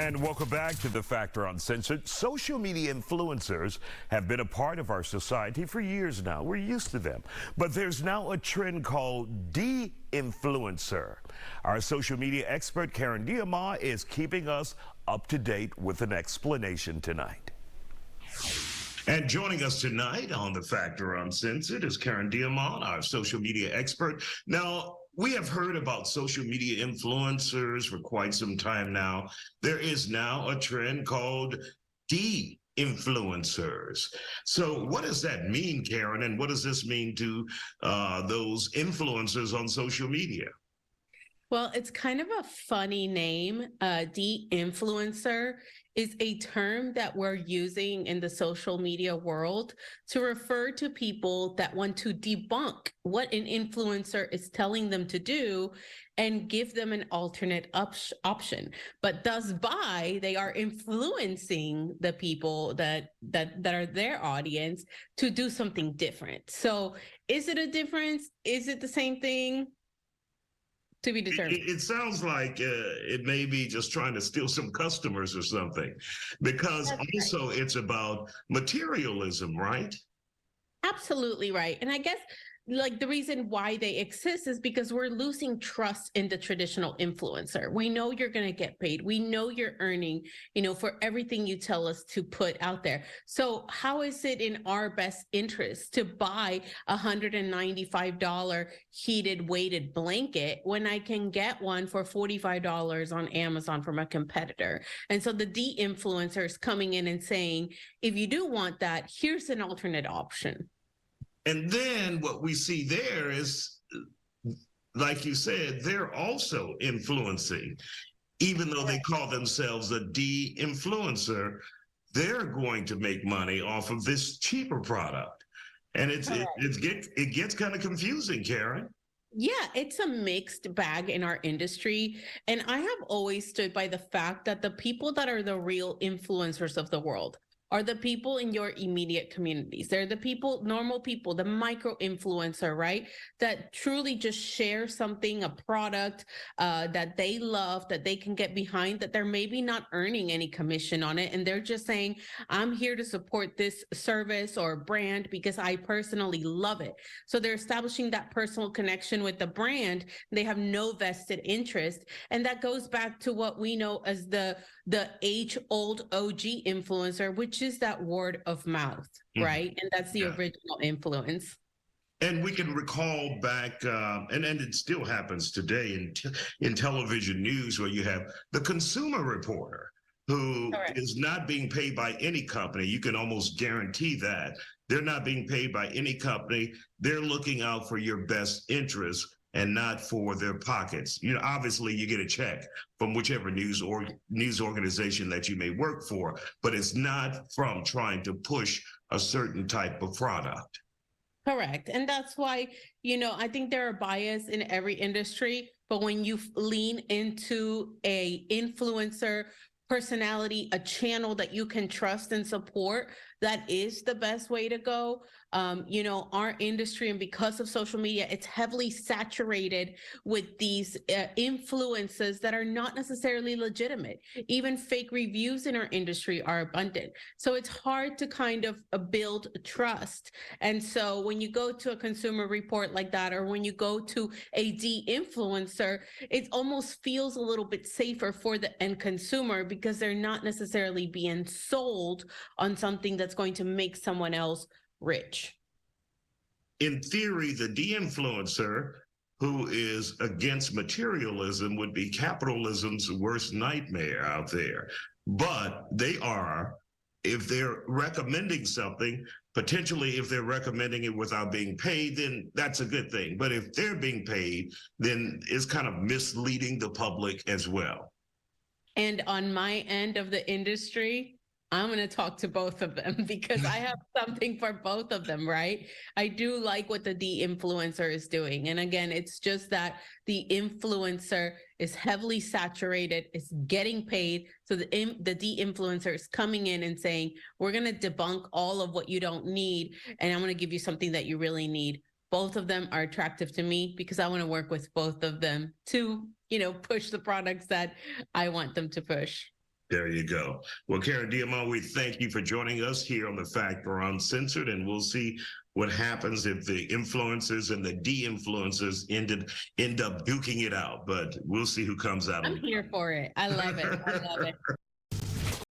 And welcome back to The Factor Uncensored. Social media influencers have been a part of our society for years now. We're used to them. But there's now a trend called de-influencer. Our social media expert, KRIV, is keeping us up to date with an explanation tonight. And joining us tonight on The Factor Uncensored is KRIV, our social media expert. Now, we have heard about social media influencers for quite some time now. There is now a trend called de-influencers. So what does that mean, Karen, and what does this mean to those influencers on social media? Well, it's kind of a funny name. De-influencer is a term that we're using in the social media world to refer to people that want to debunk what an influencer is telling them to do and give them an alternate option. But thus by, they are influencing the people that are their audience to do something different. So is it a difference? Is it the same thing? To be determined. It sounds like it may be just trying to steal some customers or something, because That's also right. It's about materialism, right? Absolutely right. And I guess like the reason why they exist is because we're losing trust in the traditional influencer. We know you're going to get paid. We know you're earning, for everything you tell us to put out there. So how is it in our best interest to buy a $195 heated weighted blanket when I can get one for $45 on Amazon from a competitor? And so the de-influencer is coming in and saying, if you do want that, here's an alternate option. And then what we see there is, like you said, they're also influencing. Even though they call themselves a de-influencer, they're going to make money off of this cheaper product. And it gets kind of confusing, Karen. Yeah, it's a mixed bag in our industry. And I have always stood by the fact that the people that are the real influencers of the world are the people in your immediate communities. They're the people, normal people, the micro influencer, right? That truly just share something, a product that they love, that they can get behind, that they're maybe not earning any commission on it. And they're just saying, I'm here to support this service or brand because I personally love it. So they're establishing that personal connection with the brand. They have no vested interest. And that goes back to what we know as the age-old OG influencer, which is that word of mouth, right? And that's the original influence. And we can recall back, and it still happens today in television news, where you have the consumer reporter who is not being paid by any company. You can almost guarantee that. They're not being paid by any company. They're looking out for your best interests and not for their pockets. Obviously you get a check from whichever news organization that you may work for, but it's not from trying to push a certain type of product. Correct. And that's why, I think there are bias in every industry, but when you lean into a influencer personality, a channel that you can trust and support, that is the best way to go. Our industry, and because of social media, it's heavily saturated with these influences that are not necessarily legitimate. Even fake reviews in our industry are abundant. So it's hard to kind of build trust. And so when you go to a consumer report like that, or when you go to a de-influencer, it almost feels a little bit safer for the end consumer because they're not necessarily being sold on something that's going to make someone else rich. In theory, the de-influencer who is against materialism would be capitalism's worst nightmare out there. But they are, if they're recommending something, potentially if they're recommending it without being paid, then that's a good thing. But if they're being paid, then it's kind of misleading the public as well. And on my end of the industry, I'm going to talk to both of them because I have something for both of them, right? I do like what the de-influencer is doing. And again, it's just that the influencer is heavily saturated, it's getting paid. So the de-influencer is coming in and saying, we're going to debunk all of what you don't need, and I'm going to give you something that you really need. Both of them are attractive to me because I want to work with both of them to, push the products that I want them to push. There you go. Well, Karen Diamond, we thank you for joining us here on The Factor Uncensored, and we'll see what happens if the influencers and the de-influencers end up duking it out. But we'll see who comes out. I'm here for it. I love it. I love it.